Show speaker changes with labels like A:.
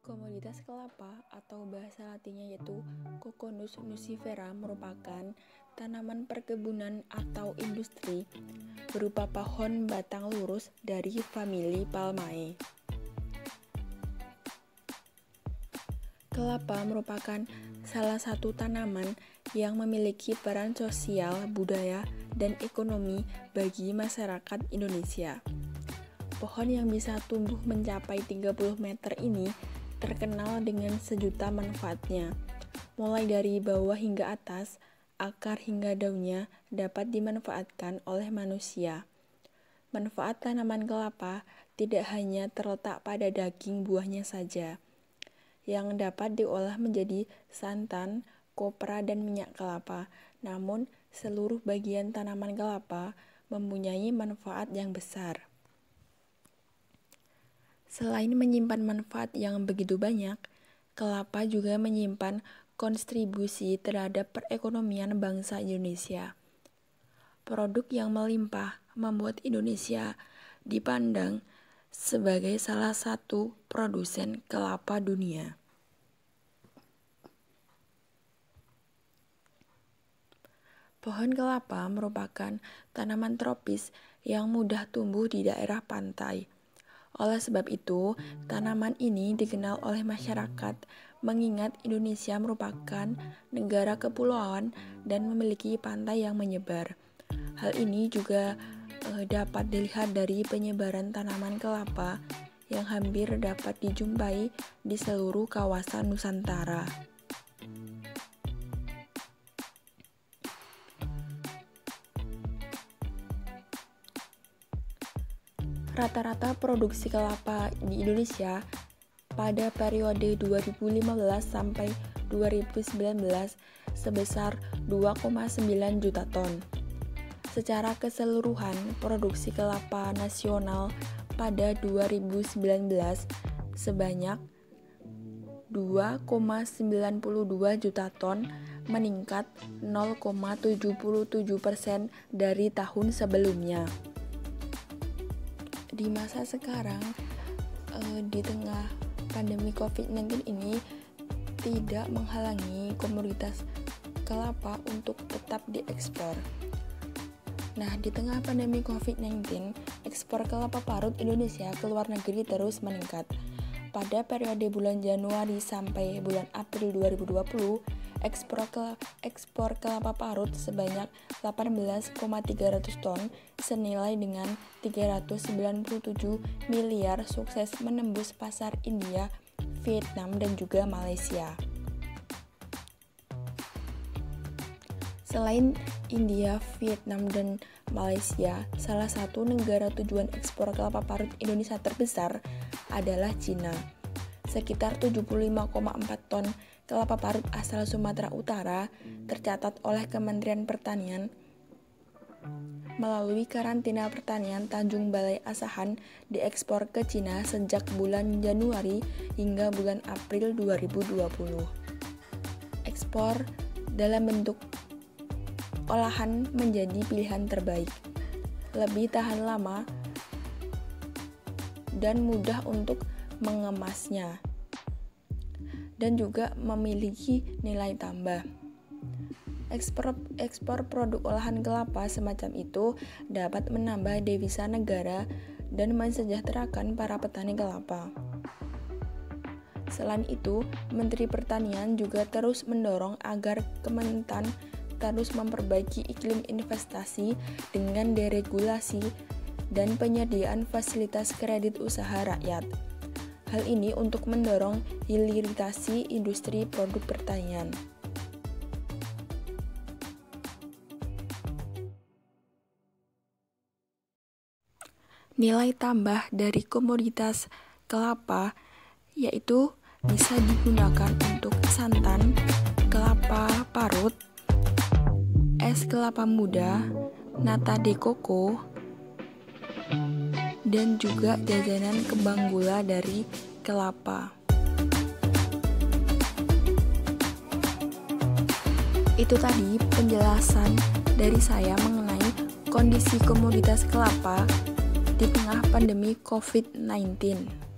A: Komoditas kelapa atau bahasa latinnya yaitu Coconus nucifera merupakan tanaman perkebunan atau industri berupa pohon batang lurus dari famili Palmae. Kelapa merupakan salah satu tanaman yang memiliki peran sosial, budaya, dan ekonomi bagi masyarakat Indonesia. Pohon yang bisa tumbuh mencapai 30 meter ini terkenal dengan sejuta manfaatnya. Mulai dari bawah hingga atas, akar hingga daunnya dapat dimanfaatkan oleh manusia. Manfaat tanaman kelapa tidak hanya terletak pada daging buahnya saja, yang dapat diolah menjadi santan, kopra, dan minyak kelapa. Namun, seluruh bagian tanaman kelapa mempunyai manfaat yang besar. Selain menyimpan manfaat yang begitu banyak, kelapa juga menyimpan kontribusi terhadap perekonomian bangsa Indonesia. Produk yang melimpah membuat Indonesia dipandang sebagai salah satu produsen kelapa dunia. Pohon kelapa merupakan tanaman tropis yang mudah tumbuh di daerah pantai. Oleh sebab itu, tanaman ini dikenal oleh masyarakat mengingat Indonesia merupakan negara kepulauan dan memiliki pantai yang menyebar. Hal ini juga dapat dilihat dari penyebaran tanaman kelapa yang hampir dapat dijumpai di seluruh kawasan Nusantara. Rata-rata produksi kelapa di Indonesia pada periode 2015 sampai 2019 sebesar 2,9 juta ton. Secara keseluruhan, produksi kelapa nasional pada 2019 sebanyak 2,92 juta ton, meningkat 0,77% dari tahun sebelumnya. Di masa sekarang, di tengah pandemi COVID-19 ini tidak menghalangi komoditas kelapa untuk tetap diekspor. Nah, di tengah pandemi COVID-19, ekspor kelapa parut Indonesia ke luar negeri terus meningkat. Pada periode bulan Januari sampai bulan April 2020, ekspor kelapa parut sebanyak 18,300 ton senilai dengan 397 miliar sukses menembus pasar India, Vietnam, dan juga Malaysia. Selain India, Vietnam, dan Malaysia, salah satu negara tujuan ekspor kelapa parut Indonesia terbesar adalah Cina. Sekitar 75,4 ton kelapa parut asal Sumatera Utara tercatat oleh Kementerian Pertanian melalui karantina pertanian Tanjung Balai Asahan diekspor ke Cina sejak bulan Januari hingga bulan April 2020. Ekspor dalam bentuk olahan menjadi pilihan terbaik, lebih tahan lama dan mudah untuk mengemasnya, dan juga memiliki nilai tambah. Ekspor produk olahan kelapa semacam itu dapat menambah devisa negara dan mensejahterakan para petani kelapa. Selain itu, Menteri Pertanian juga terus mendorong agar Kementan terus memperbaiki iklim investasi dengan deregulasi dan penyediaan fasilitas kredit usaha rakyat. Hal ini untuk mendorong hilirisasi industri produk pertanian. Nilai tambah dari komoditas kelapa yaitu bisa digunakan untuk santan, kelapa parut, es kelapa muda, nata de coco, dan juga jajanan kembang gula dari kelapa. Itu tadi penjelasan dari saya mengenai kondisi komoditas kelapa di tengah pandemi COVID-19.